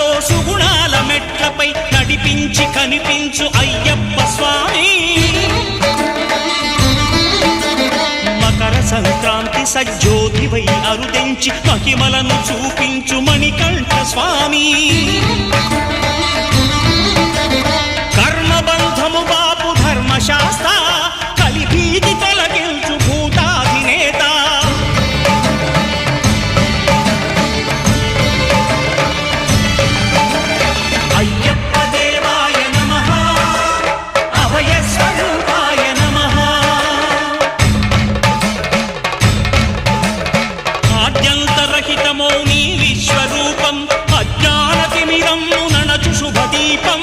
సుఖాలతో సుగుణాల మెట్లపై నడిపించి కనిపించు అయ్యప్ప స్వామి. మకర సంక్రాంతి సజ్జోతివై అరుదెంచి మహిమలను చూపించు మణికంఠ స్వామి. కర్మబంధము బాపు ధర్మశాస్త్ర కలిభీతి తొలగించు భూతాధినేత. అయ్యప్ప దేవాయ నమః, అభయ స్వరూపాయ నమః. ఆద్యంతరహితమో నీ విశ్వరూపం, అజ్ఞానతిమిరం నణచు శుభదీపం.